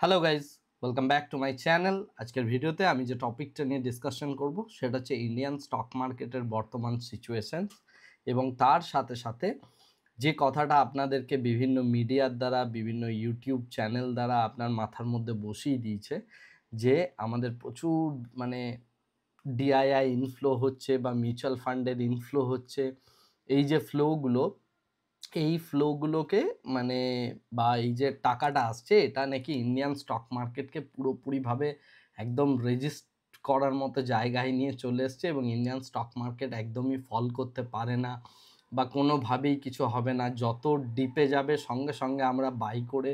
Hello guys, welcome back to my channel. আজকের ভিডিওতে আমি যে টপিকটা নিয়ে ডিসকাশন করব সেটা হচ্ছে ইন্ডিয়ান স্টক মার্কেটের বর্তমান সিচুয়েশনস এবং তার সাথে সাথে যে কথাটা আপনাদেরকে বিভিন্ন মিডিয়ার দ্বারা বিভিন্ন ইউটিউব চ্যানেল দ্বারা আপনার মাথার মধ্যে বসিয়ে দিয়েছে যে আমাদের প্রচুর মানে ডিআইআই ইনফ্লো হচ্ছে বা মিউচুয়াল ফান্ডের ইনফ্লো হচ্ছে। এই যে ফ্লোগুলো, এই ফ্লোগুলোকে মানে বা এই যে টাকাটা আসছে এটা নাকি ইন্ডিয়ান স্টক মার্কেটকে পুরোপুরিভাবে একদম রেজিস্ট করার মতো জায়গায় নিয়ে চলে এসছে এবং ইন্ডিয়ান স্টক মার্কেট একদমই ফল করতে পারে না বা কোনোভাবেই কিছু হবে না। যত ডিপে যাবে সঙ্গে সঙ্গে আমরা বাই করে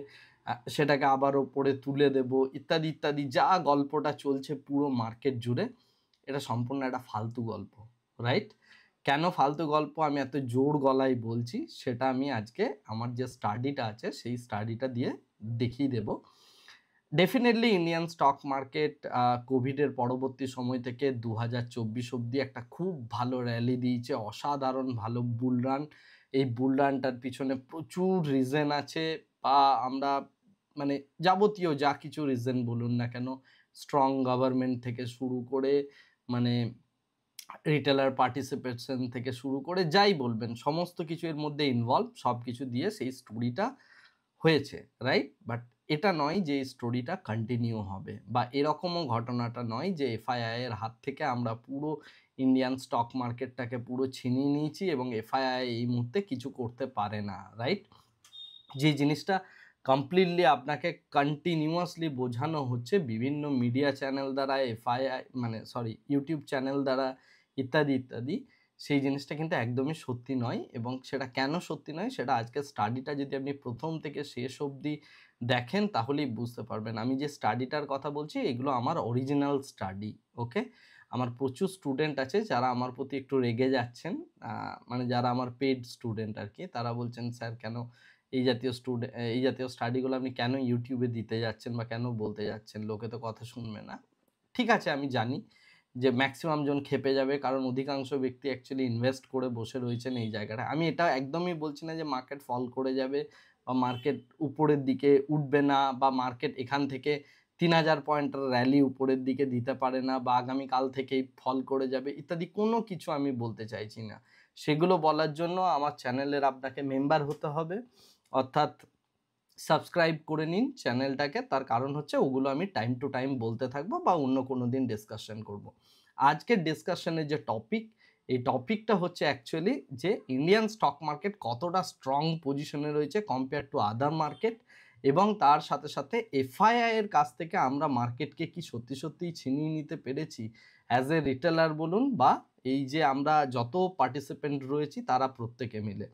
সেটাকে আবার ওপরে তুলে দেব ইত্যাদি ইত্যাদি, যা গল্পটা চলছে পুরো মার্কেট জুড়ে, এটা সম্পূর্ণ একটা ফালতু গল্প, রাইট? কেন ফালতু গল্প আমি এত জোর গলায় বলছি সেটা আমি আজকে আমার যে স্টাডিটা আছে সেই স্টাডিটা দিয়ে দেখিয়ে দেব। ডেফিনেটলি ইন্ডিয়ান স্টক মার্কেট কোভিডের পরবর্তী সময় থেকে 2024 অবধি একটা খুব ভালো র্যালি দিয়েছে, অসাধারণ ভালো বুল রান। এই বুল রানটার পিছনে প্রচুর রিজন আছে বা আমরা মানে যাবতীয় যা কিছু রিজন বলুন না কেন, স্ট্রং গভর্নমেন্ট থেকে শুরু করে মানে রিটেলার পার্টিসিপেশন থেকে শুরু করে যাই বলবেন সমস্ত কিছু এর মধ্যে ইনভলভ, সব কিছু দিয়ে সেই স্টোরিটা হয়েছে, রাইট? বাট এটা নয় যে এই স্টোরিটা কন্টিনিউ হবে বা এরকমও ঘটনাটা নয় যে এফআইআই এর হাত থেকে আমরা পুরো ইন্ডিয়ান স্টক মার্কেটটাকে পুরো ছিনিয়ে নিয়েছি এবং এফআইআই এই মুহূর্তে কিছু করতে পারে না, রাইট? যে জিনিসটা কমপ্লিটলি আপনাকে কন্টিনিউয়াসলি বোঝানো হচ্ছে বিভিন্ন মিডিয়া চ্যানেল দ্বারা, এফআইআই মানে সরি ইউটিউব চ্যানেল দ্বারা ইত্যাদি ইত্যাদি, সেই জিনিসটা কিন্তু একদমই সত্যি নয়। এবং সেটা কেন সত্যি নয় সেটা আজকের স্টাডিটা যদি আপনি প্রথম থেকে শেষ অবধি দেখেন তাহলেই বুঝতে পারবেন। আমি যে স্টাডিটার কথা বলছি এগুলো আমার অরিজিনাল স্টাডি, ওকে? আমার প্রচুর স্টুডেন্ট আছে যারা আমার প্রতি একটু রেগে যাচ্ছেন, মানে যারা আমার পেড স্টুডেন্ট আর কি, তারা বলছেন স্যার কেন এই জাতীয় স্টাডিগুলো আপনি কেন ইউটিউবে দিতে যাচ্ছেন বা কেন বলতে যাচ্ছেন, লোকে তো কথা শুনবে না। ঠিক আছে, আমি জানি যে ম্যাক্সিমাম জন ক্ষেপে যাবে কারণ অধিকাংশ ব্যক্তি অ্যাকচুয়ালি ইনভেস্ট করে বসে রয়েছেন এই জায়গাটা। আমি এটা একদমই বলছি না যে মার্কেট ফল করে যাবে বা মার্কেট উপরের দিকে উঠবে না বা মার্কেট এখান থেকে 3000 পয়েন্টের র্যালি উপরের দিকে দিতে পারে না বা আগামীকাল থেকেই ফল করে যাবে ইত্যাদি কোনো কিছু আমি বলতে চাইছি না। সেগুলো বলার জন্য আমার চ্যানেলের আপনাকে মেম্বার হতে হবে, অর্থাৎ সাবস্ক্রাইব করে নিন চ্যানেলটাকে। তার কারণ হচ্ছে ওগুলো আমি টাইম টু টাইম বলতে থাকবো বা অন্য কোনো দিন ডিসকাশন করব। আজকের ডিসকাশনের যে টপিক, এই টপিকটা হচ্ছে অ্যাকচুয়ালি যে ইন্ডিয়ান স্টক মার্কেট কতটা স্ট্রং পজিশনে রয়েছে কম্পেয়ার টু আদার মার্কেট এবং তার সাথে সাথে এফআইআই এর কাছ থেকে আমরা মার্কেটকে কি সত্যি সত্যিই ছিনিয়ে নিতে পেরেছি অ্যাজ এ রিটেলার বলুন বা এই যে আমরা যত পার্টিসিপেন্ট রয়েছি তারা প্রত্যেকে মিলে।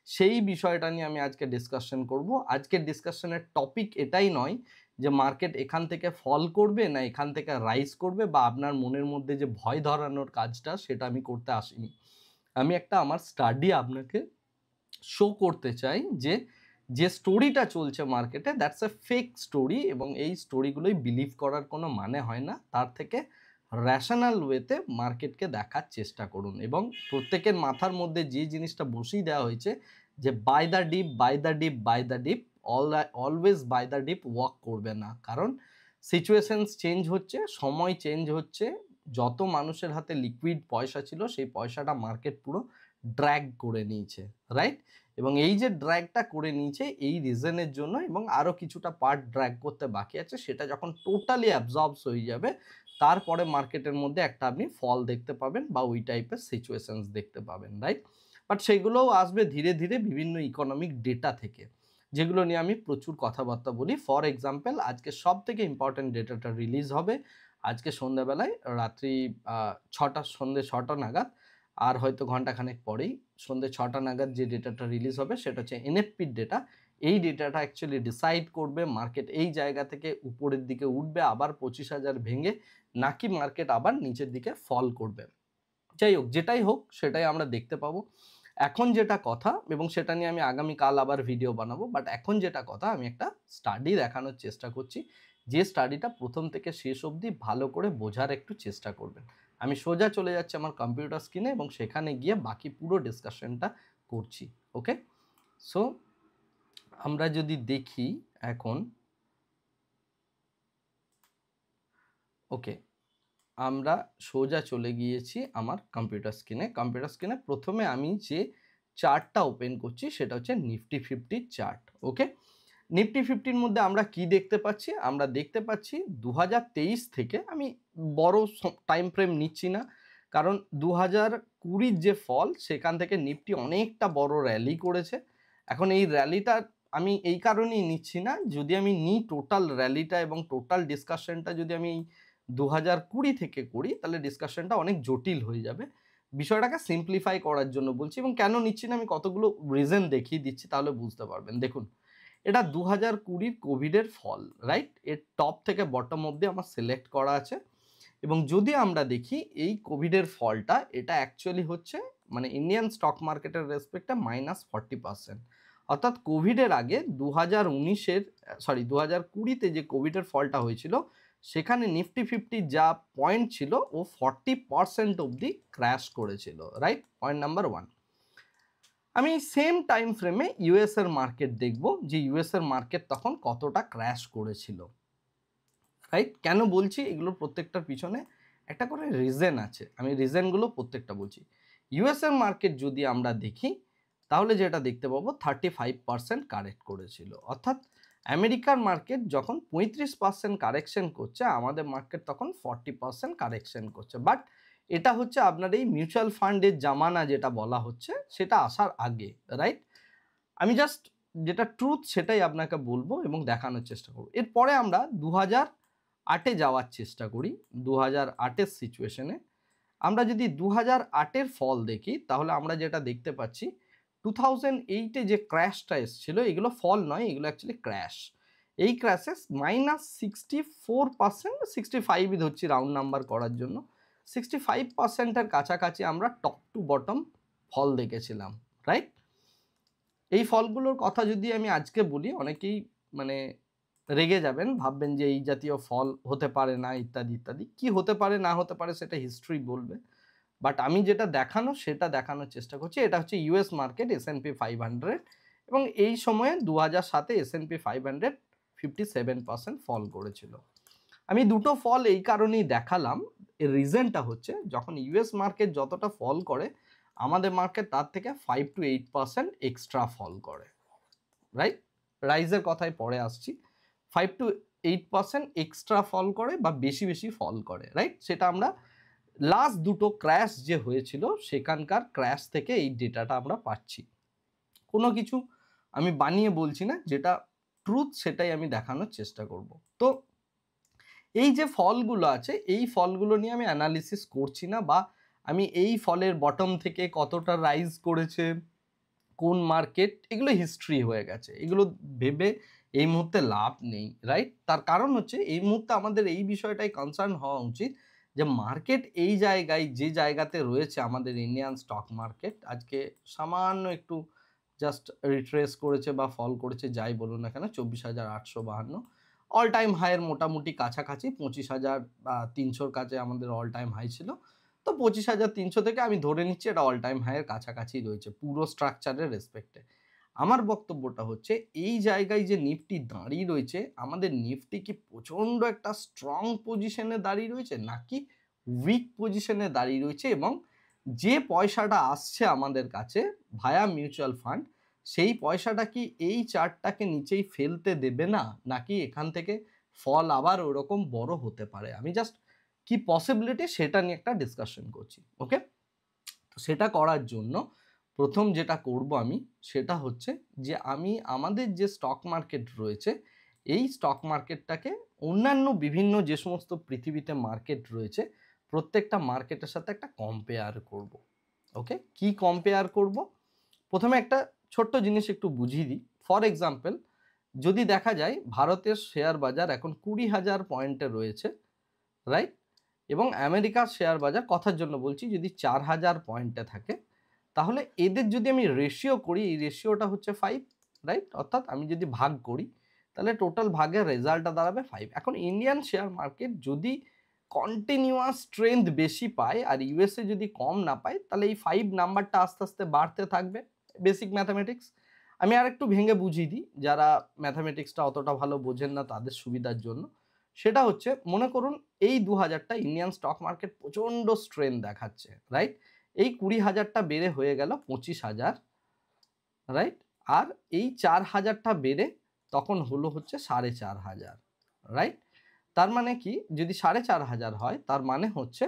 সেই বিষয়টা নিয়ে আমি আজকে ডিসকাশন করব। আজকের ডিসকাশনের টপিক এটাই নয় যে মার্কেট এখান থেকে ফল করবে না এখান থেকে রাইজ করবে বা আপনার মনের মধ্যে যে ভয় ধরানোর কাজটা সেটা আমি করতে আসিনি। আমি একটা আমার স্টাডি আপনাকে শো করতে চাই যে যে স্টোরিটা চলছে মার্কেটে দ্যাটস এ ফেক স্টোরি এবং এই স্টোরিগুলোই বিলিভ করার কোনো মানে হয় না। তার থেকে র্যাশনাল ওয়েতে মার্কেটকে দেখার চেষ্টা করুন এবং প্রত্যেকের মাথার মধ্যে যে জিনিসটা বসিয়ে দেওয়া হয়েছে যে by the dip by the dip by the dip, always by the dip walk করবে না। কারণ সিচুয়েশনস চেঞ্জ হচ্ছে, সময় চেঞ্জ হচ্ছে, যত মানুষের হাতে লিকুইড পয়সা ছিল সেই পয়সাটা মার্কেট পুরো ড্র্যাগ করে নিয়েছে, রাইট? এবং এই যে ড্র্যাগটা করে নিয়েছে এই রিজনের জন্য এবং আরও কিছুটা পার্ট ড্র্যাগ করতে বাকি আছে, সেটা যখন টোটালি অ্যাবজর্বস হয়ে যাবে তারপরে মার্কেটের মধ্যে একটা আপনি ফল দেখতে পাবেন বা ওই টাইপের সিচুয়েশনস দেখতে পাবেন, রাইট? বাট সেগুলোও আসবে ধীরে ধীরে বিভিন্ন ইকোনমিক ডেটা থেকে, যেগুলো নিয়ে আমি প্রচুর কথাবার্তা বলি। ফর এক্সাম্পল আজকে সব থেকে ইম্পর্টেন্ট ডেটাটা রিলিজ হবে আজকে সন্ধ্যাবেলায়, রাত্রি সন্ধ্যে ছটা নাগাদ, আর হয়তো ঘন্টাখানেক পরেই সন্ধ্যে ছটা নাগাদ যে ডেটাটা রিলিজ হবে সেটা হচ্ছে এনএফপির ডেটা। এই ডেটাটা অ্যাকচুয়ালি ডিসাইড করবে মার্কেট এই জায়গা থেকে উপরের দিকে উঠবে আবার 25,000 ভেঙে, নাকি মার্কেট আবার নিচের দিকে ফল করবে। যাই হোক, যেটাই হোক সেটাই আমরা দেখতে পাবো। এখন যেটা কথা, এবং সেটা নিয়ে আমি আগামীকাল আবার ভিডিও বানাবো, বাট এখন যেটা কথা আমি একটা স্টাডি দেখানোর চেষ্টা করছি, যে স্টাডিটা প্রথম থেকে শেষ অবধি ভালো করে বোঝার একটু চেষ্টা করবেন। আমি সোজা চলে যাচ্ছি আমার কম্পিউটার স্ক্রিনে এবং সেখানে গিয়ে বাকি পুরো ডিসকাশনটা করছি, ওকে? সো আমরা যদি দেখি এখন ওকে, আমরা সোজা চলে গিয়েছি আমার কম্পিউটার স্ক্রিনে। প্রথমে আমি যে চার্টটা ওপেন করছি সেটা হচ্ছে নিফটি 50 চার্ট। ওকে, নিফটি 50-র মধ্যে আমরা কি দেখতে পাচ্ছি? আমরা দেখতে পাচ্ছি 2023 থেকে, আমি বড় টাইম ফ্রেম নিচ্ছি না, কারণ 2020-র যে ফল সেখান থেকে নিফটি অনেকটা বড় র্যালি করেছে। এখন এই র্যালিটা আমি এই কারণেই নিচ্ছি না, যদি আমি নিই টোটাল র্যালিটা এবং টোটাল ডিসকাশনটা যদি আমি 2020 থেকে করি তাহলে ডিসকাশনটা অনেক জটিল হয়ে যাবে। বিষয়টাকে সিম্পলিফাই করার জন্য বলছি, এবং কেন নিচ্ছি না আমি কতগুলো রিজন দেখিয়ে দিচ্ছি, তাহলে বুঝতে পারবেন। দেখুন, এটা 2020 কোভিডের ফল, রাইট? এর টপ থেকে বটম অবধি আমার সিলেক্ট করা আছে, এবং যদি আমরা দেখি এই কোভিডের ফলটা, এটা অ্যাকচুয়ালি হচ্ছে মানে ইন্ডিয়ান স্টক মার্কেটের রেসপেক্টে -40%। অর্থাৎ কোভিডের আগে 2020-তে যে কোভিডের ফলটা হয়েছিল সেখানে নিফটি 50 যা পয়েন্ট ছিল ও 40% অবধি ক্র্যাশ করেছিল, রাইট? Point number 1। আমি সেম টাইম ফ্রেমে ইউএস এর মার্কেট দেখব, যে ইউএস এর মার্কেট তখন কতটা ক্র্যাশ করেছিল, রাইট? কেন বলছি এগুলোর প্রত্যেকটার পিছনে একটা করে রিজন আছে, আমি রিজনগুলো প্রত্যেকটা বলছি। ইউএস এর মার্কেট যদি আমরা দেখি তাহলে যেটা দেখতে পাবো 35% কারেক্ট করেছিল। অর্থাৎ আমেরিকার মার্কেট যখন 35% কারেকশন করছে, আমাদের মার্কেট তখন 40% কারেকশন করছে। বাট এটা হচ্ছে আপনার এই মিউচুয়াল ফান্ডের জামানা যেটা বলা হচ্ছে সেটা আসার আগে, রাইট? আমি জাস্ট যেটা ট্রুথ সেটাই আপনাকে বলবো এবং দেখানোর চেষ্টা করবো। এরপরে আমরা 2008-এ যাওয়ার চেষ্টা করি। 2008-এর সিচুয়েশনে আমরা যদি 2008-এর ফল দেখি তাহলে আমরা যেটা দেখতে পাচ্ছি, 2008-এ যে ক্র্যাশটা এসেছিল, এগুলো ফল নয়, এগুলো অ্যাকচুয়ালি ক্র্যাশ। এই ক্র্যাশে -64%, 65ই ধরছি রাউন্ড নাম্বার করার জন্য, 65%-এর কাছাকাছি আমরা টপ টু বটম ফল দেখেছিলাম, রাইট? এই ফলগুলোর কথা যদি আমি আজকে বলি অনেকেই মানে রেগে যাবেন, ভাববেন যে এই জাতীয় ফল হতে পারে না ইত্যাদি ইত্যাদি। কি হতে পারে না হতে পারে সেটা হিস্ট্রি বলবে, বাট আমি যেটা দেখানো সেটা দেখানোর চেষ্টা করছি। এটা হচ্ছে ইউএস মার্কেট S&P 500, এবং এই সময়ে 2007-এ S&P 500 57% ফল করেছিল। আমি দুটো ফল এই কারণেই দেখালাম, এর রিজনটা হচ্ছে যখন ইউএস মার্কেট যতটা ফল করে আমাদের মার্কেট তার থেকে 5 to 8% এক্সট্রা ফল করে, রাইট? রাইজের কথায় পরে আসছি। 5 to 8% এক্সট্রা ফল করে বা বেশি বেশি ফল করে, রাইট? সেটা আমরা লাস্ট দুটো ক্র্যাশ যে হয়েছিল সেখানকার ক্র্যাশ থেকে এই ডেটাটা আমরা পাচ্ছি। কোনো কিছু আমি বানিয়ে বলছি না, যেটা ট্রুথ সেটাই আমি দেখানোর চেষ্টা করব। তো এই যে ফলগুলো আছে এই ফলগুলো নিয়ে আমি অ্যানালিসিস করছি না, বা আমি এই ফলের বটম থেকে কতটা রাইজ করেছে কোন মার্কেট, এগুলো হিস্ট্রি হয়ে গেছে, এগুলো ভেবে এই মুহূর্তে লাভ নেই, রাইট? তার কারণ হচ্ছে এই মুহূর্তে আমাদের এই বিষয়টাই কনসার্ন হওয়া উচিত যে মার্কেট এই জায়গায় যে জায়গাতে রয়েছে, আমাদের ইন্ডিয়ান স্টক মার্কেট আজকে সামান্য একটু জাস্ট রিট্রেস করেছে বা ফল করেছে, যাই বলুন না কেন, 24,852 অল টাইম হাইয়ের মোটামুটি কাছাকাছি, 25,300-র কাছে আমাদের অল টাইম হাই ছিল। তো 25,300 থেকে আমি ধরে নিচ্ছি এটা অল টাইম হাইয়ের কাছাকাছি রয়েছে পুরো স্ট্রাকচারের রেসপেক্টে। আমার বক্তব্যটা হচ্ছে এই জায়গায় যে নিফটি দাঁড়িয়ে রয়েছে, আমাদের নিফটি কি প্রচণ্ড একটা স্ট্রং পজিশনে দাঁড়িয়ে রয়েছে নাকি উইক পজিশনে দাঁড়িয়ে রয়েছে, এবং যে পয়সাটা আসছে আমাদের কাছে ভায়া মিউচুয়াল ফান্ড, সেই পয়সাটা কি এই চার্টটাকে নিচেই ফেলতে দেবে না, নাকি এখান থেকে ফল আবার ওরকম বড় হতে পারে? আমি জাস্ট কি পসিবিলিটি সেটা নিয়ে একটা ডিসকাশন করছি, ওকে? তো সেটা করার জন্য প্রথম যেটা করব আমি সেটা হচ্ছে যে আমি আমাদের যে স্টক মার্কেট রয়েছে এই স্টক মার্কেটটাকে অন্যান্য বিভিন্ন যে সমস্ত পৃথিবীতে মার্কেট রয়েছে প্রত্যেকটা মার্কেটের সাথে একটা কম্পেয়ার করব। ওকে, কি কম্পেয়ার করব? প্রথমে একটা ছোট্ট জিনিস একটু বুঝিয়ে দিই। ফর এক্সাম্পল, যদি দেখা যায় ভারতের শেয়ার বাজার এখন 20,000 পয়েন্টে রয়েছে, রাইট? এবং আমেরিকার শেয়ার বাজার কথার জন্য বলছি যদি 4,000 পয়েন্টে থাকে, তাহলে এদের যদি আমি রেশিও করি, এই রেশিওটা হচ্ছে 5, রাইট? অর্থাৎ আমি যদি ভাগ করি তাহলে টোটাল ভাগের রেজাল্টটা দাঁড়াবে 5। এখন ইন্ডিয়ান শেয়ার মার্কেট যদি কন্টিনিউয়াস স্ট্রেংথ বেশি পায় আর ইউএসএ যদি কম না পায়, তাহলে এই 5 নাম্বারটা আস্তে আস্তে বাড়তে থাকবে। Basic mathematics. আমি আর একটু ভেঙে বুঝিয়ে দিই, যারা ম্যাথামেটিক্সটা অতটা ভালো বোঝেন না তাদের সুবিধার জন্য। সেটা হচ্ছে মনে করুন এই 2000টা ইন্ডিয়ান স্টক মার্কেট প্রচণ্ড স্ট্রেন দেখাচ্ছে, রাইট? এই 20,000টা বেড়ে হয়ে গেল 25,000, রাইট? আর এই 4,000টা বেড়ে তখন হলো হচ্ছে 4,500, রাইট? তার মানে কি, যদি 4,500 হয় তার মানে হচ্ছে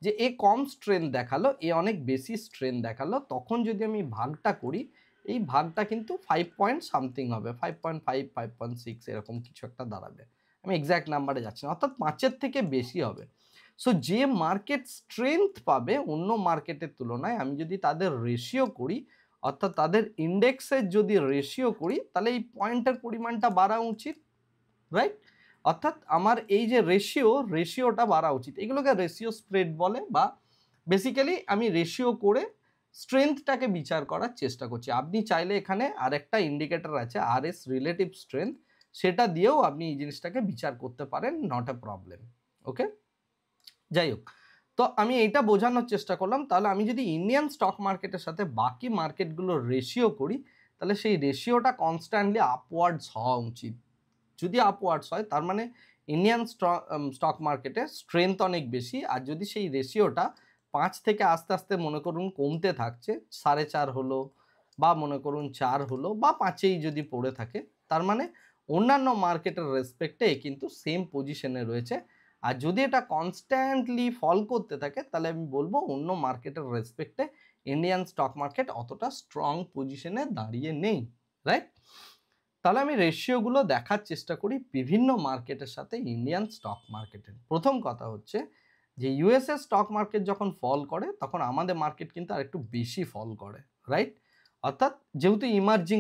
যে এ কম স্ট্রেন দেখালো, এ অনেক বেশি স্ট্রেন দেখালো। তখন যদি আমি ভাগটা করি, এই ভাগটা কিন্তু 5 পয়েন্ট সামথিং হবে, 5.5 5.6 এরকম কিছু একটা দাঁড়াবে। আমি এক্স্যাক্ট নাম্বারে যাচ্ছি না, অর্থাৎ 5-এর থেকে বেশি হবে। সো যে মার্কেট স্ট্রেংথ পাবে অন্য মার্কেটের তুলনায়, আমি যদি তাদের রেশিও করি, অর্থাৎ তাদের ইন্ডেক্সের যদি রেশিও করি, তাহলে এই পয়েন্টের পরিমাণটা বাড়া উচিত, রাইট? অর্থাৎ আমার এই যে রেশিওটা বাড়া উচিত। এগুলোকে রেশিও স্প্রেড বলে, বা বেসিক্যালি আমি রেশিও করে স্ট্রেংথটাকে বিচার করার চেষ্টা করছি। আপনি চাইলে এখানে আরেকটা ইন্ডিকেটর আছে RS রিলেটিভ স্ট্রেংথ, সেটা দিয়েও আপনি এই জিনিসটাকে বিচার করতে পারেন, নট এ প্রবলেম। ওকে, যাই হোক, তো আমি এইটা বোঝানোর চেষ্টা করলাম। তাহলে আমি যদি ইন্ডিয়ান স্টক মার্কেটের সাথে বাকি মার্কেটগুলোর রেশিও করি, তাহলে সেই রেশিওটা কনস্ট্যান্টলি আপওয়ার্ডস হওয়া উচিত। যদি আপওয়ার্ডস হয় তার মানে ইন্ডিয়ান স্টক মার্কেটে স্ট্রেংথ অনেক বেশি। আর যদি সেই রেশিওটা 5 থেকে আস্তে আস্তে মনে করুন কমতে থাকছে, 4.5 হলো, বা মনে করুন 4 হলো, বা 5-এই যদি পড়ে থাকে, তার মানে অন্যান্য মার্কেটের রেসপেক্টে কিন্তু সেম পজিশনে রয়েছে। আর যদি এটা কনস্ট্যান্টলি ফল করতে থাকে, তাহলে আমি বলবো অন্য মার্কেটের রেসপেক্টে ইন্ডিয়ান স্টক মার্কেট অতটা স্ট্রং পজিশনে দাঁড়িয়ে নেই, রাইট? তাহলে আমি রেশিওগুলো দেখার চেষ্টা করি বিভিন্ন মার্কেটের সাথে ইন্ডিয়ান স্টক মার্কেটের। প্রথম কথা হচ্ছে যে ইউএসএ স্টক মার্কেট যখন ফল করে, তখন আমাদের মার্কেট কিন্তু আর একটু বেশি ফল করে, রাইট? অর্থাৎ যেহেতু ইমার্জিং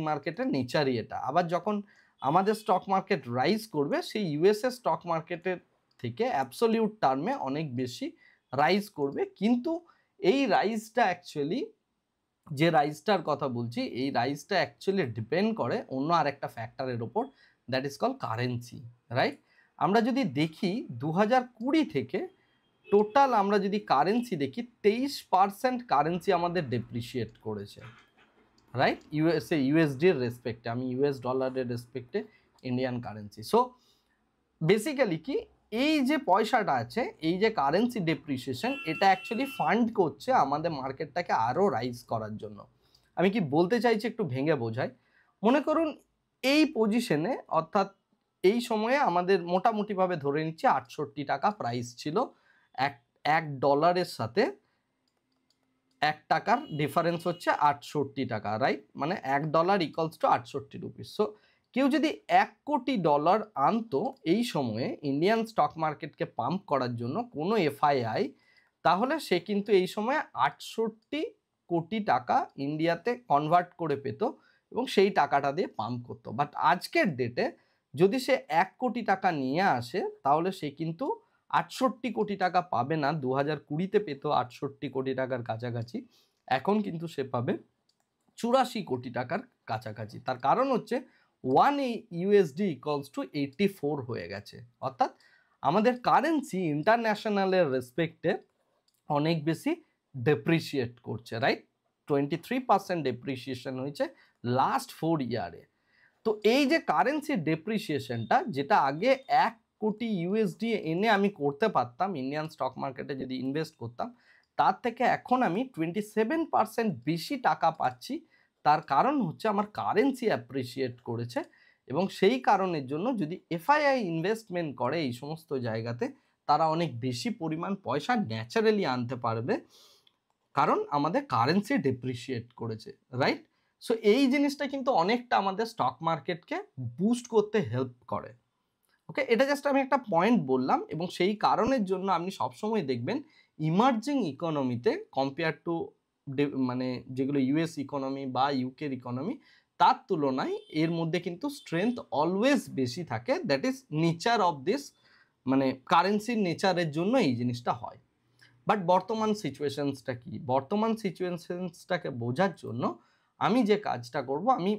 মার্কেটের নেচারই এটা। আবার যখন আমাদের স্টক মার্কেট রাইজ করবে, সেই ইউএসএ স্টক মার্কেটের থেকে অ্যাবসলিউট টার্মে অনেক বেশি রাইজ করবে। কিন্তু এই রাইজটা অ্যাকচুয়ালি, যে রাইজটার কথা বলছি, এই রাইজটা অ্যাকচুয়ালি ডিপেন্ড করে অন্য আরেকটা ফ্যাক্টরের ওপর, that is call currency, right? আমরা যদি দেখি 2020 থেকে টোটাল আমরা যদি কারেন্সি দেখি, 23% কারেন্সি আমাদের ডেপ্রিসিয়েট করেছে, রাইট? ইউএসডির রেসপেক্টে, আমি ইউএস ডলারের রেসপেক্টে ইন্ডিয়ান কারেন্সি। সো বেসিক্যালি কি, এই যে পয়সাটা আছে, এই যে কারেন্সি ডেপ্রিসিয়েশন, এটা অ্যাকচুয়ালি ফান্ড করছে আমাদের মার্কেটটাকে আরও রাইজ করার জন্য। আমি কি বলতে চাইছি একটু ভেঙে বোঝাই। মনে করুন এই পজিশনে, অর্থাৎ এই সময়ে আমাদের মোটামুটিভাবে ধরে নিচ্ছি 68 টাকা প্রাইস ছিল। এক ডলারের সাথে 1 টাকার ডিফারেন্স হচ্ছে 68 টাকা, রাইট? মানে $1 ইকুয়ালস টু 68 রুপিস। সো কেউ যদি $1 কোটি আনতো এই সময়ে ইন্ডিয়ান স্টক মার্কেটকে পাম্প করার জন্য কোনো এফআইআই, তাহলে সে কিন্তু এই সময়ে 68 কোটি টাকা ইন্ডিয়াতে কনভার্ট করে পেত এবং সেই টাকাটা দিয়ে পাম্প করতো। বাট আজকের ডেটে যদি সে 1 কোটি টাকা নিয়ে আসে, তাহলে সে কিন্তু 68 কোটি টাকা পাবে না। 2020-তে পেত 68 কোটি টাকার কাছাকাছি, এখন কিন্তু সে পাবে 84 কোটি টাকার কাছাকাছি। তার কারণ হচ্ছে 1 USD ইকুয়ালস টু 84 হয়ে গেছে। অর্থাৎ আমাদের কারেন্সি ইন্টারন্যাশনালের রেসপেক্টে অনেক বেশি ডেপ্রিসিয়েট করছে, রাইট? 23% ডেপ্রিসিয়েশন হয়েছে লাস্ট 4 ইয়ারে। তো এই যে কারেন্সি ডেপ্রিসিয়েশনটা, যেটা আগে 1 কোটি ইউএসডি এনে আমি করতে পারতাম ইন্ডিয়ান স্টক মার্কেটে যদি ইনভেস্ট করতাম, তার থেকে এখন আমি 27% বেশি টাকা পাচ্ছি। তার কারণ হচ্ছে আমার কারেন্সি অ্যাপ্রিসিয়েট করেছে, এবং সেই কারণের জন্য যদি এফআইআই ইনভেস্টমেন্ট করে এই সমস্ত জায়গাতে, তারা অনেক বেশি পরিমাণ পয়সা ন্যাচারালি আনতে পারবে, কারণ আমাদের কারেন্সি ডেপ্রিসিয়েট করেছে, রাইট? সো এই জিনিসটা কিন্তু অনেকটা আমাদের স্টক মার্কেটকে বুস্ট করতে হেল্প করে। ওকে, এটা জাস্ট আমি একটা পয়েন্ট বললাম, এবং সেই কারণের জন্য আপনি সবসময় দেখবেন ইমার্জিং ইকোনমিতে কম্পেয়ার টু মানে যেগুলো ইউএস ইকোনমি বা ইউকের ইকোনমি, তার তুলনায় এর মধ্যে কিন্তু স্ট্রেংথ অলওয়েজ বেশি থাকে। That is nature of this, মানে কারেন্সির নেচারের জন্য এই জিনিসটা হয়। বাট বর্তমান সিচুয়েশনসটা কি? বর্তমান সিচুয়েশনসটাকে বোঝার জন্য আমি যে কাজটা করব, আমি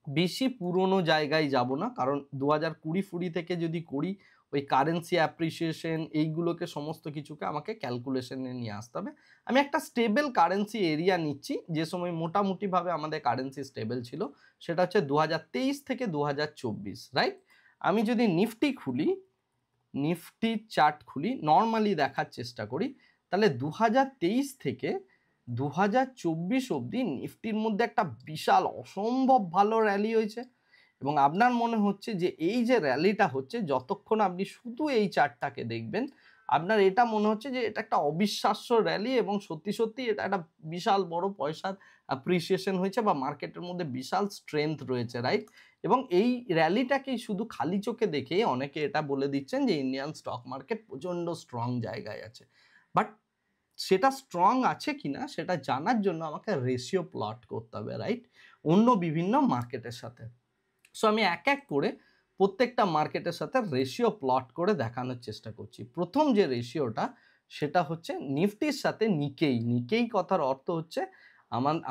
বেশি পুরনো জায়গায় যাব না, কারণ 2020 থেকে যদি করি, ওই কারেন্সি অ্যাপ্রিসিয়েশন এইগুলোকে সমস্ত কিছুকে আমাকে ক্যালকুলেশনে নিয়ে আসতে হবে। আমি একটা স্টেবল কারেন্সি এরিয়া নিচ্ছি, যে সময় মোটামুটিভাবে আমাদের কারেন্সি স্টেবল ছিল, সেটা হচ্ছে 2023 থেকে 2024, রাইট? আমি যদি নিফটি খুলি, নিফটির চার্ট খুলি, নর্মালি দেখার চেষ্টা করি, তাহলে 2023 থেকে 2024 অবধি নিফটির মধ্যে একটা বিশাল অসম্ভব ভালো র্যালি হয়েছে। এবং আপনার মনে হচ্ছে যে এই যে র্যালিটা হচ্ছে, যতক্ষণ আপনি শুধু এই চার্টটাকে দেখবেন, আপনার এটা মনে হচ্ছে যে এটা একটা অবিশ্বাস্য র্যালি এবং সত্যি সত্যি এটা একটা বিশাল বড় পয়সার অ্যাপ্রিসিয়েশন হয়েছে বা মার্কেটের মধ্যে বিশাল স্ট্রেংথ রয়েছে, রাইট? এবং এই র্যালিটাকেই শুধু খালি চোখে দেখে অনেকে এটা বলে দিচ্ছেন যে ইন্ডিয়ান স্টক মার্কেট প্রচণ্ড স্ট্রং জায়গায় আছে। বাট সেটা স্ট্রং আছে কিনা সেটা জানার জন্য আমাকে রেশিও প্লট করতে হবে, রাইট, অন্য বিভিন্ন মার্কেটের সাথে। সো আমি এক এক করে প্রত্যেকটা মার্কেটের সাথে রেশিও প্লট করে দেখানোর চেষ্টা করছি। প্রথম যে রেশিওটা সেটা হচ্ছে নিফটির সাথে নিকেই। নিকেই কথার অর্থ হচ্ছে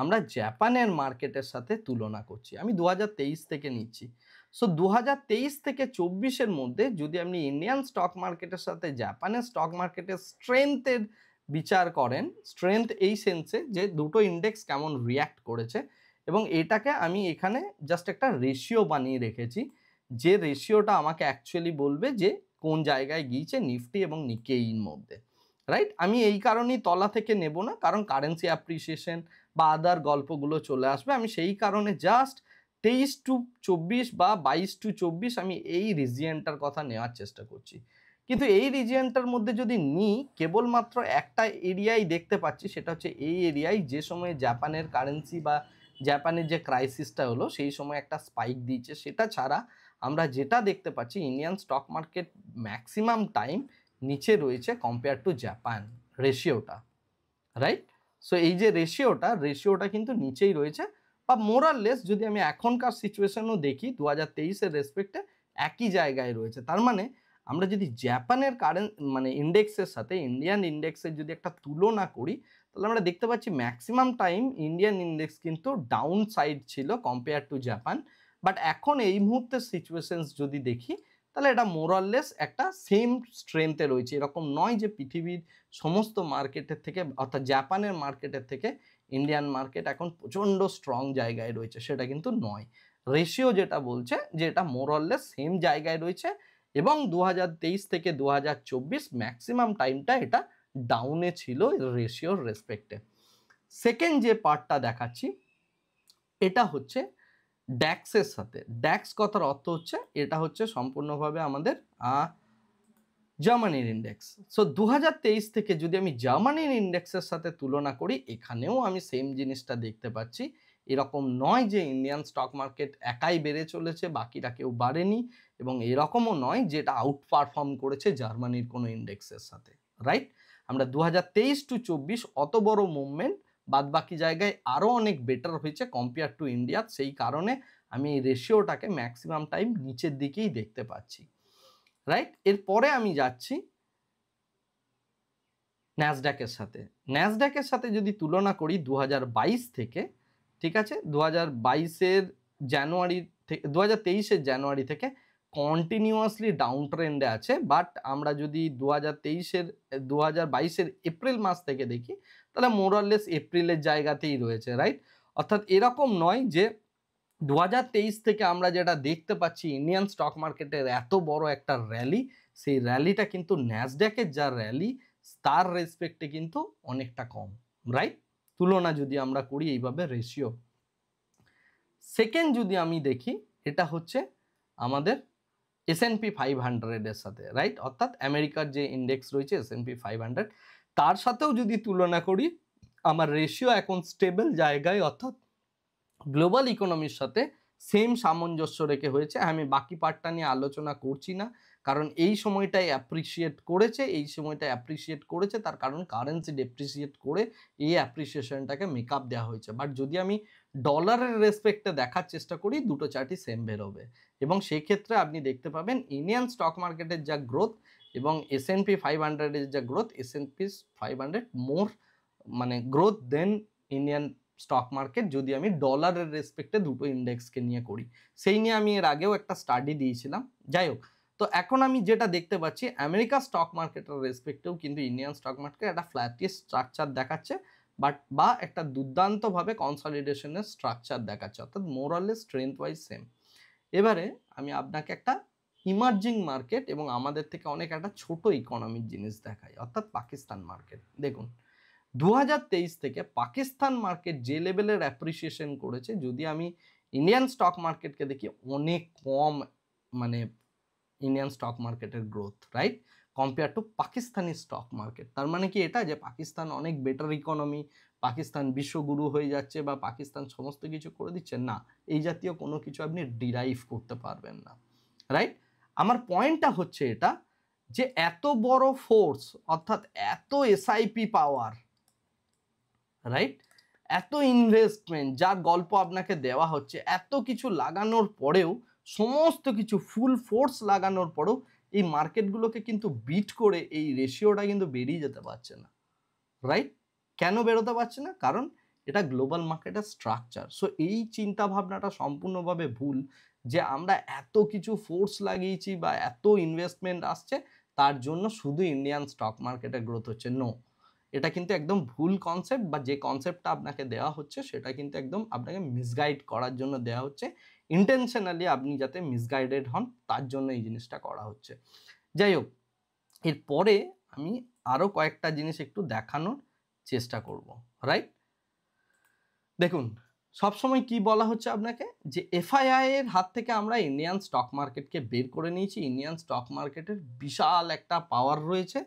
আমরা জাপানের মার্কেটের সাথে তুলনা করছি। আমি 2023 থেকে নিচ্ছি। সো 2023 থেকে 24-এর মধ্যে যদি আপনি ইন্ডিয়ান স্টক মার্কেটের সাথে জাপানের স্টক মার্কেটের স্ট্রেংথের বিচার করেন, স্ট্রেংথ এই সেন্সে যে দুটো ইন্ডেক্স কেমন রিয়্যাক্ট করেছে, এবং এটাকে আমি এখানে জাস্ট একটা রেশিও বানিয়ে রেখেছি, যে রেশিওটা আমাকে অ্যাকচুয়ালি বলবে যে কোন জায়গায় গিয়েছে নিফটি এবং নিকেইর মধ্যে, রাইট? আমি এই কারণেই তলা থেকে নেব না, কারণ কারেন্সি অ্যাপ্রিসিয়েশন বা আদার গল্পগুলো চলে আসবে। আমি সেই কারণে জাস্ট 23 টু 24 বা 22 টু 24 আমি এই রিজিয়নটার কথা নেওয়ার চেষ্টা করছি। কিন্তু এই রিজিয়নটার মধ্যে যদি নিই, কেবলমাত্র একটা এরিয়াই দেখতে পাচ্ছি, সেটা হচ্ছে এই এরিয়ায় যে সময়ে জাপানের কারেন্সি বা জাপানের যে ক্রাইসিসটা হলো সেই সময় একটা স্পাইক দিয়েছে। সেটা ছাড়া আমরা যেটা দেখতে পাচ্ছি, Indian stock market maximum time নিচে রয়েছে কম্পেয়ার টু জাপান, রেশিওটা, রাইট? সো এই যে রেশিওটা কিন্তু নিচেই রয়েছে, বা মোরাললেস যদি আমি এখনকার সিচুয়েশনও দেখি 2023-এর রেসপেক্টে একই জায়গায় রয়েছে। তার মানে আমরা যদি জাপানের মানে ইন্ডেক্সের সাথে ইন্ডিয়ান ইন্ডেক্সের যদি একটা তুলনা করি, তাহলে আমরা দেখতে পাচ্ছি ম্যাক্সিমাম টাইম ইন্ডিয়ান ইন্ডেক্স কিন্তু ডাউন সাইড ছিল কম্পেয়ার টু জাপান। বাট এখন এই মুহূর্তের সিচুয়েশনস যদি দেখি, তাহলে এটা মোরাললেস একটা সেম স্ট্রেংথে রয়েছে। এরকম নয় যে পৃথিবীর সমস্ত মার্কেটের থেকে, অর্থাৎ জাপানের মার্কেটের থেকে ইন্ডিয়ান মার্কেট এখন প্রচণ্ড স্ট্রং জায়গায় রয়েছে, সেটা কিন্তু নয়। রেশিও যেটা বলছে যে এটা মোরাললেস সেম জায়গায় রয়েছে, এবং 2023 থেকে 2024 ম্যাক্সিমাম টাইমটা এটা ডাউনে ছিল রেশিওর রেসপেক্টে। সেকেন্ড যে পার্টটা দেখাচ্ছি, এটা হচ্ছে ড্যাক্সের সাথে। ড্যাক্স কথার অর্থ হচ্ছে এটা হচ্ছে সম্পূর্ণভাবে আমাদের জার্মানির ইন্ডেক্স। সো 2023 থেকে যদি আমি জার্মানির ইন্ডেক্সের সাথে তুলনা করি, এখানেও আমি সেম জিনিসটা দেখতে পাচ্ছি। এরকম নয় যে ইন্ডিয়ান স্টক মার্কেট একাই বেড়ে চলেছে, বাকিরা কেউ বাড়েনি, এবং এরকমও নয় যে এটা আউট পারফর্ম করেছে জার্মানির কোনো ইন্ডেক্সের সাথে, রাইট? আমরা 2023 টু 24 অত বড় মুভমেন্ট, বাদ বাকি জায়গায় আরও অনেক বেটার হয়েছে কম্পেয়ার টু ইন্ডিয়া। সেই কারণে আমি এই রেশিওটাকে ম্যাক্সিমাম টাইম নিচের দিকেই দেখতে পাচ্ছি, রাইট? এরপরে আমি যাচ্ছি ন্যাসড্যাকের সাথে। ন্যাসড্যাকের সাথে যদি তুলনা করি 2022 থেকে, ঠিক আছে, 2022-এর জানুয়ারি থেকে 2023-এর জানুয়ারি থেকে কন্টিনিউয়াসলি ডাউন ট্রেন্ডে আছে। বাট আমরা যদি 2022-এর এপ্রিল মাস থেকে দেখি, তাহলে মোরাললেস এপ্রিলের জায়গাতেই রয়েছে, রাইট? অর্থাৎ এরকম নয় যে 2023 থেকে আমরা যেটা দেখতে পাচ্ছি ইন্ডিয়ান স্টক মার্কেটের এত বড় একটা র্যালি, সেই র্যালিটা কিন্তু ন্যাসড্যাকের যা র্যালি তার রেসপেক্টে কিন্তু অনেকটা কম, রাইট? তুলনা যদি আমরা করি এইভাবে রেশিও। সেকেন্ড যদি আমি দেখি, এটা হচ্ছে আমাদের S&P 500-এর সাথে, রাইট? অর্থাৎ আমেরিকার যে ইন্ডেক্স রয়েছে S&P 500, তার সাথেও যদি তুলনা করি, আমার রেশিও এখন স্টেবল জায়গায়, অর্থাৎ গ্লোবাল ইকোনমির সাথে সেম সামঞ্জস্য রেখে হয়েছে। আমি বাকি পার্টটা নিয়ে আলোচনা করছি না, কারণ এই সময়টাই অ্যাপ্রিসিয়েট করেছে, তার কারণ কারেন্সি ডেপ্রিসিয়েট করে এই অ্যাপ্রিসিয়েশনটাকে মেকআপ দেওয়া হয়েছে। বাট যদি আমি ডলারের রেসপেক্টে দেখার চেষ্টা করি, দুটো চার্টই সেম বেরোবে, এবং সেই ক্ষেত্রে আপনি দেখতে পাবেন ইন্ডিয়ান স্টক মার্কেটের যা গ্রোথ এবং S&P 500-এর যা গ্রোথ, S&P 500 মোর মানে গ্রোথ দেন ইন্ডিয়ান স্টক মার্কেট, যদি আমি ডলারের রেসপেক্টে দুটো ইন্ডেক্সকে নিয়ে করি। সেই নিয়ে আমি এর আগেও একটা স্টাডি দিয়েছিলাম। যাই হোক, তো এখন আমি যেটা দেখতে পাচ্ছি আমেরিকা স্টক মার্কেটের রেসপেক্টেও কিন্তু ইন্ডিয়ান স্টক মার্কেট একটা ফ্ল্যাটিশ স্ট্রাকচার দেখাচ্ছে, বা একটা দুর্দান্তভাবে কনসলিডেশনের স্ট্রাকচার দেখাচ্ছে, অর্থাৎ মোরাললেস স্ট্রেংথ ওয়াইজ সেম। এবারে আমি আপনাকে একটা ইমার্জিং মার্কেট এবং আমাদের থেকে অনেক একটা ছোট ইকোনমিক জিনিস দেখায়, অর্থাৎ পাকিস্তান মার্কেট। দেখুন 2023 থেকে পাকিস্তান মার্কেট যে লেভেলের অ্যাপ্রিসিয়েশন করেছে, যদি আমি ইন্ডিয়ান স্টক মার্কেটকে দেখি অনেক কম, মানে ইন্ডিয়ান স্টক মার্কেটের growth, right, compare to Pakistani stock market. তার মানে কি এটা যে পাকিস্তান অনেক বেটার ইকোনমি, পাকিস্তান বিশ্বগুরু হয়ে যাচ্ছে বা পাকিস্তান সমস্ত কিছু করে দিচ্ছে? না, এই জাতীয় কোনো কিছু আপনি ডিরাইভ করতে পারবেন না, রাইট। আমার পয়েন্টটা হচ্ছে এটা যে এত বড় ফোর্স, অর্থাৎ এত এসআইপি পাওয়ার, রাইট, এত ইনভেস্টমেন্ট যার গল্প আপনাকে দেওয়া হচ্ছে, এত কিছু লাগানোর পরেও, সমস্ত কিছু ফুল ফোর্স লাগানোর পরেও এই মার্কেটগুলোকে কিন্তু বিট করে এই রেশিওটা কিন্তু বেরিয়ে যেতে পারছে না, রাইট। কেন বেরোতে পারছে না? কারণ এটা গ্লোবাল মার্কেটের স্ট্রাকচার। সো এই চিন্তা ভাবনাটা সম্পূর্ণভাবে ভুল যে আমরা এত কিছু ফোর্স লাগিয়েছি বা এত ইনভেস্টমেন্ট আসছে তার জন্য শুধু ইন্ডিয়ান স্টক মার্কেটে গ্রোথ হচ্ছে। নো, এটা কিন্তু একদম ভুল কনসেপ্ট, বা যে কনসেপ্টটা আপনাকে দেওয়া হচ্ছে সেটা কিন্তু একদম আপনাকে মিসগাইড করার জন্য দেওয়া হচ্ছে। ইন্টেনশনালি আপনি যাতে মিসগাইডেড হন তার জন্য এই জিনিসটা করা হচ্ছে। যাই হোক, এরপরে আমি আরও কয়েকটা জিনিস একটু দেখানোর চেষ্টা করব, রাইট। দেখুন সবসময় কি বলা হচ্ছে আপনাকে যে এফআইআই এর হাত থেকে আমরা ইন্ডিয়ান স্টক মার্কেটকে বের করে নিয়েছি, ইন্ডিয়ান স্টক মার্কেটের বিশাল একটা পাওয়ার রয়েছে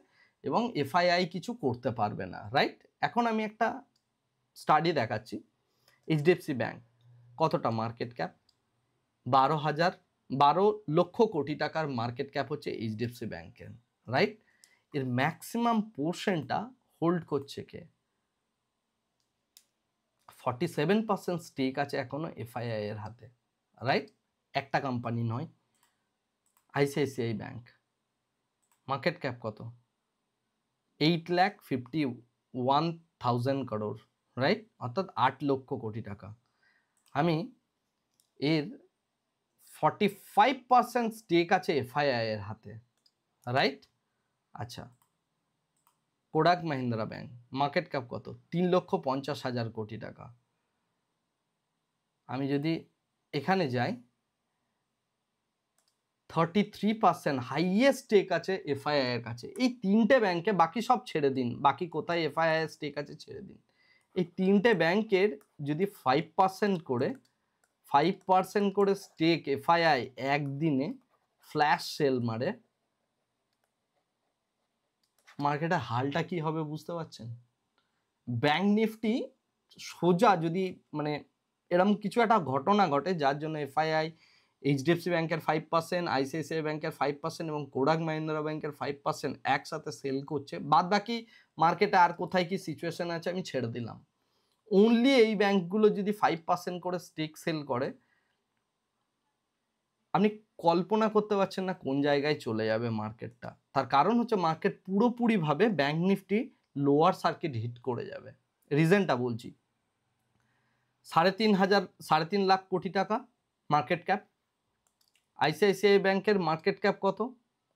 এবং এফআইআই কিছু করতে পারবে না, রাইট। এখন আমি একটা স্টাডি দেখাচ্ছি। এইচডিএফসি ব্যাংক কতটা মার্কেট ক্যাপ? 12 লক্ষ কোটি টাকার মার্কেট ক্যাপ হচ্ছে এইচডিএফসি ব্যাংকের, রাইট। এর ম্যাক্সিমাম পোর্শনটা হোল্ড করছে কে? 47% স্টেক আছে এখনো এফআইআই এর হাতে, রাইট। একটা কোম্পানি নয়। আইসিআইসিআই ব্যাংক মার্কেট ক্যাপ কত? 8,51,000 crore, রাইট, অর্থাৎ 8 লক্ষ কোটি টাকা। আমি এর 45% স্টেক আছে এফআইআই এর হাতে, রাইট। আচ্ছা, Kodak Mahindra bank market cap কত? 3,50,000 কোটি টাকা। আমি যদি এখানে যাই, 33% হাইয়েস্ট স্টেক আছে এফআইআই এর কাছে। এই তিনটে ব্যাংকে, বাকি সব ছেড়ে দিন, বাকি কোথায় এফআইআই এর স্টেক আছে ছেড়ে দিন, এই তিনটে ব্যাংকের যদি 5% করে স্টেক এফআইআই একদিনে ফ্ল্যাশ সেল মারে, মার্কেটের হালটা কি হবে বুঝতে পারছেন? ব্যাংক নিফটি সোজা যদি মানে এরকম কিছু একটা ঘটনা ঘটে যার জন্য এফআইআই, এইচডিএফসি ব্যাংকের 5%, আইসিআইসিআই ব্যাংকের 5% এবং কোডাক মাহিন্দ্রা ব্যাংকের 5% একসাথে সেল করছে, বাদ বাকি মার্কেটে আর কোথায় কি সিচুয়েশন আছে আমি ছেড়ে দিলাম। অনলি এই ব্যাংকগুলো যদি 5% করে স্টেক সেল করে, আপনি কল্পনা করতে পারছেন না কোন জায়গায় চলে যাবে মার্কেটটা। তার কারণ হচ্ছে মার্কেট পুরোপুরিভাবে bank nifty lower circuit hit করে যাবে। রিজনটা বলছি, 3.5 লাখ কোটি টাকা মার্কেট ক্যাপ। আইসিআইসিআই ব্যাংকের মার্কেট ক্যাপ কত?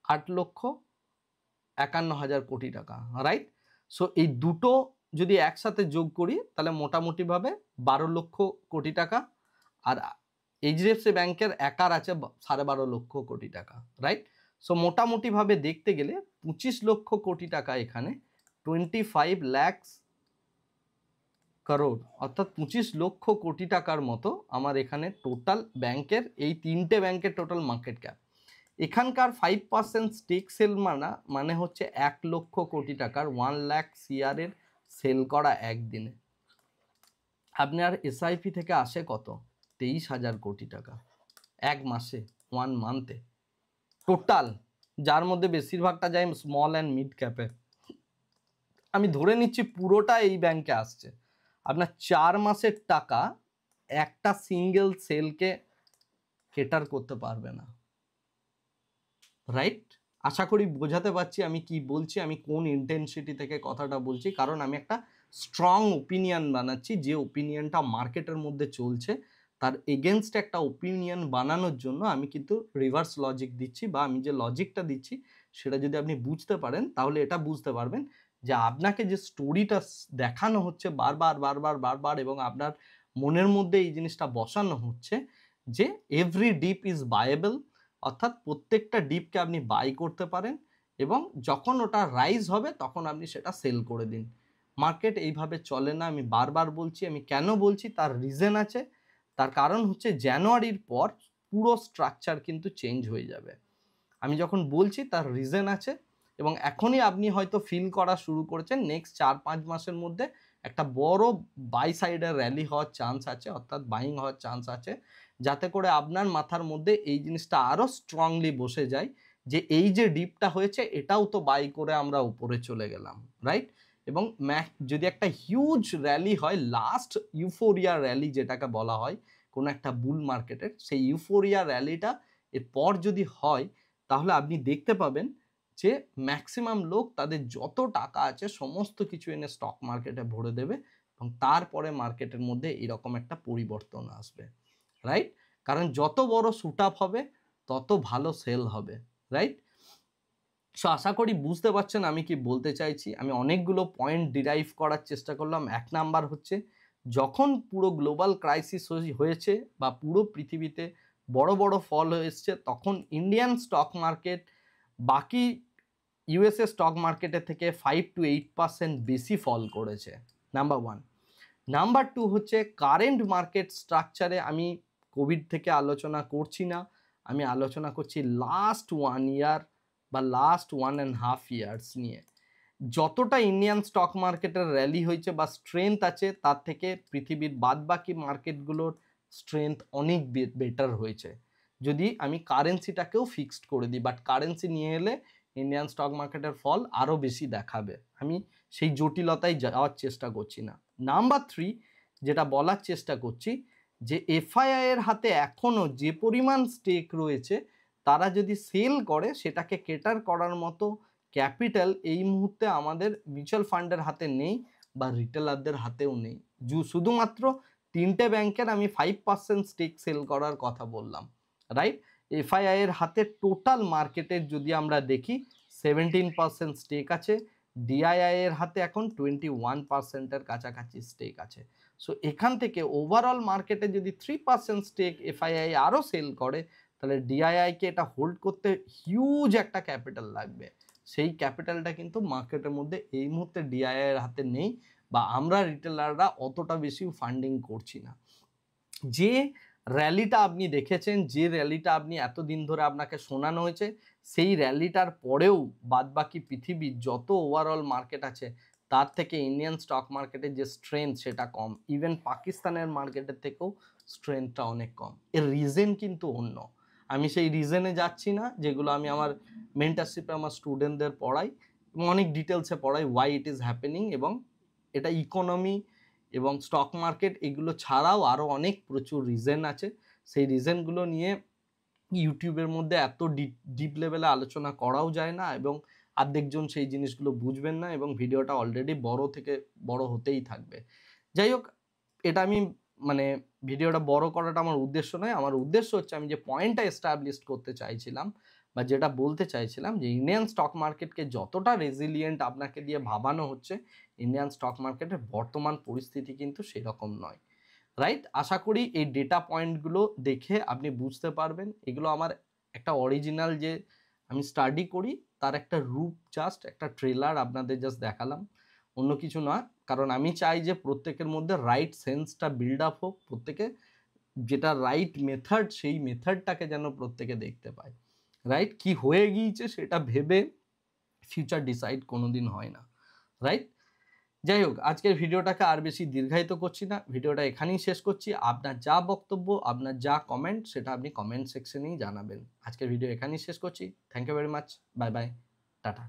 8,51,000 কোটি টাকা, রাইট। সো এই দুটো যদি একসাথে যোগ করি তাহলে মোটামুটিভাবে 12 লক্ষ কোটি টাকা, আর এইচডিএফসি ব্যাংকের একার আছে 12.5 লক্ষ কোটি টাকা, রাইট। সো মোটামুটিভাবে দেখতে গেলে 25 লক্ষ কোটি টাকা এখানে, 25 লাখ করোড়, অর্থাৎ 25 লক্ষ কোটি টাকার মতো আমার এখানে টোটাল ব্যাংকের, এই তিনটে ব্যাংকের টোটাল মার্কেট ক্যাপ। এখানকার 5% স্টেক সেল মানে হচ্ছে 1 লক্ষ কোটি টাকার, 1 লাখ CR এর সেল করা একদিনে। আপনার এসআইপি থেকে আসে কত? 23,000 কোটি টাকা এক মাসে, 1 মান্থে টোটাল, যার মধ্যে বেশিরভাগটা যায় স্মল অ্যান্ড মিড ক্যাপে। আমি ধরে নিচ্ছি পুরোটা এই ব্যাংকে আসছে। আপনার 4 মাসের টাকা একটা সিঙ্গেল সেলকে কেটার করতে পারবে না, রাইট। আশা করি বোঝাতে পারছি আমি কি বলছি, আমি কোন ইন্টেন্সিটি থেকে কথাটা বলছি। কারণ আমি একটা স্ট্রং ওপিনিয়ন বানাচ্ছি, যে ওপিনিয়নটা মার্কেটের মধ্যে চলছে তার এগেনস্ট একটা ওপিনিয়ন বানানোর জন্য আমি কিন্তু রিভার্স লজিক দিচ্ছি, বা আমি যে লজিকটা দিচ্ছি সেটা যদি আপনি বুঝতে পারেন তাহলে এটা বুঝতে পারবেন যে আপনাকে যে স্টোরিটা দেখানো হচ্ছে বারবার এবং আপনার মনের মধ্যে এই জিনিসটা বসানো হচ্ছে যে এভরি ডিপ ইজ বায়েবল, অর্থাৎ প্রত্যেকটা ডিপকে আপনি বাই করতে পারেন এবং যখন ওটা রাইজ হবে তখন আপনি সেটা সেল করে দিন। মার্কেট এইভাবে চলে না, আমি বারবার বলছি। আমি কেন বলছি তার রিজন আছে। তার কারণ হচ্ছে জানুয়ারির পর পুরো স্ট্রাকচার কিন্তু চেঞ্জ হয়ে যাবে। আমি যখন বলছি তার রিজন আছে এবং এখনই আপনি হয়তো ফিল করা শুরু করেছেন নেক্সট 4-5 মাসের মধ্যে একটা বড় বাই সাইডের র্যালি হওয়ার চান্স আছে, অর্থাৎ বাইং হওয়ার চান্স আছে, যাতে করে আপনার মাথার মধ্যে এই জিনিসটা আরও স্ট্রংলি বসে যায় যে এই যে ডিপটা হয়েছে এটাও তো বাই করে আমরা উপরে চলে গেলাম, রাইট? এবং যদি একটা হিউজ র্যালি হয়, লাস্ট ইউফোরিয়া র্যালি যেটাকে বলা হয় কোনো একটা বুল মার্কেটের, সেই ইউফোরিয়া র্যালিটা এরপর যদি হয় তাহলে আপনি দেখতে পাবেন যে ম্যাক্সিমাম লোক তাদের যত টাকা আছে সমস্ত কিছু এনে স্টক মার্কেটে ভরে দেবে এবং তারপরে মার্কেটের মধ্যে এরকম একটা পরিবর্তন আসবে, রাইট? কারণ যত বড় শুট আপ হবে তত ভালো সেল হবে, রাইট? সো আশা করি বুঝতে পারছেন আমি কি বলতে চাইছি। আমি অনেকগুলো পয়েন্ট ডিরাইভ করার চেষ্টা করলাম। 1 নাম্বার হচ্ছে যখন পুরো গ্লোবাল ক্রাইসিস হয়েছে বা পুরো পৃথিবীতে বড় বড় ফল এসছে তখন ইন্ডিয়ান স্টক মার্কেট বাকি ইউএসএ স্টক মার্কেটের থেকে 5 to 8% বেশি ফল করেছে, নাম্বার 1। নাম্বার 2 হচ্ছে কারেন্ট মার্কেট স্ট্রাকচারে আমি কোভিড থেকে আলোচনা করছি না, আমি আলোচনা করছি লাস্ট 1 ইয়ার বা লাস্ট 1.5 ইয়ার্স নিয়ে। যতটা ইন্ডিয়ান স্টক মার্কেটের র্যালি হয়েছে বা স্ট্রেংথ আছে তার থেকে পৃথিবীর বাদবাকি মার্কেটগুলোর স্ট্রেংথ অনেক বেটার হয়েছে যদি আমি কারেন্সিটাকেও ফিক্সড করে দিই। বাট কারেন্সি নিয়ে এলে ইন্ডিয়ান স্টক মার্কেটের ফল আরও বেশি দেখাবে। আমি সেই জটিলতায় যাওয়ার চেষ্টা করছি না। নাম্বার 3 যেটা বলার চেষ্টা করছি যে এফআইআই এর হাতে এখনও যে পরিমাণ স্টেক রয়েছে তারা যদি সেল করে সেটাকে কেটার করার মতো ক্যাপিটাল এই মুহূর্তে আমাদের মিউচুয়াল ফান্ডের হাতে নেই বা রিটেলারদের হাতেও নেই। শুধুমাত্র 3টে ব্যাংকের আমি 5% স্টেক সেল করার কথা বললাম, রাইট? এফআইআই এর হাতে টোটাল মার্কেটের যদি আমরা দেখি 17% স্টেক আছে, ডিআইআই এর হাতে এখন 21%-এর কাছাকাছি স্টেক আছে। সো এখান থেকে ওভারঅল মার্কেটে যদি 3% স্টেক এফআইআই আরও সেল করে তাহলে ডিআইআইকে এটা হোল্ড করতে হিউজ একটা ক্যাপিটাল লাগবে। সেই ক্যাপিটালটা কিন্তু মার্কেটের মধ্যে এই মুহূর্তে ডিআইআই এর হাতে নেই বা আমরা রিটেলাররা অতটা বেশি ফান্ডিং করছি না। যে র্যালিটা আপনি দেখেছেন, যে র্যালিটা আপনি এতদিন ধরে আপনাকে শোনানো হয়েছে, সেই র্যালিটার পরেও বাদবাকি পৃথিবীর যত ওভারঅল মার্কেট আছে তার থেকে ইন্ডিয়ান স্টক মার্কেটের যে স্ট্রেংথ সেটা কম। ইভেন পাকিস্তানের মার্কেটের থেকেও স্ট্রেংথটা অনেক কম। এর রিজন কিন্তু অন্য। আমি সেই রিজনে যাচ্ছি না যেগুলো আমি আমার মেন্টারশিপে আমার স্টুডেন্টদের পড়াই এবং অনেক ডিটেলসে পড়াই ওয়াই ইট ইজ হ্যাপেনিং, এবং এটা ইকোনমি এবং স্টক মার্কেট এগুলো ছাড়াও আরও অনেক প্রচুর রিজন আছে। সেই রিজনগুলো নিয়ে ইউটিউবের মধ্যে এত ডিপ লেভেলে আলোচনা করাও যায় না এবং অর্ধেকজন সেই জিনিসগুলো বুঝবেন না এবং ভিডিওটা অলরেডি বড় থেকে বড় হতেই থাকবে। যাই হোক, এটা আমি মানে ভিডিওটা বড় করাটা আমার উদ্দেশ্য নয়। আমার উদ্দেশ্য হচ্ছে আমি যে পয়েন্টটা এস্টাবলিশ করতে চাইছিলাম বা যেটা বলতে চাইছিলাম যে ইন্ডিয়ান স্টক মার্কেটকে যতটা রেজিলিয়েন্ট আপনাকে দিয়ে ভাবানো হচ্ছে, ইন্ডিয়ান স্টক মার্কেটের বর্তমান পরিস্থিতি কিন্তু সেরকম নয়, রাইট? আশা করি এই ডেটা পয়েন্টগুলো দেখে আপনি বুঝতে পারবেন। এগুলো আমার একটা অরিজিনাল যে আমি স্টাডি করি তার একটা রূপ, জাস্ট একটা ট্রেলার আপনাদের জাস্ট দেখালাম, অন্য কিছু নয়। কারণ আমি চাই যে প্রত্যেকের মধ্যে রাইট সেন্সটা বিল্ড আপ হোক, প্রত্যেকে যেটা রাইট মেথড সেই মেথডটাকে যেন প্রত্যেকে দেখতে পায়, রাইট? কি হয়ে গিয়েছে সেটা ভেবে ফিউচার ডিসাইড কোনোদিন হয় না, রাইট? যাই হোক, আজকের ভিডিওটাকে আর বেশি দীর্ঘায়িত করছি না, ভিডিওটা এখানেই শেষ করছি। আপনার যা বক্তব্য, আপনার যা কমেন্ট সেটা আপনি কমেন্ট সেকশনেই জানাবেন। আজকের ভিডিও এখানেই শেষ করছি। Thank you very much, bye bye, tata.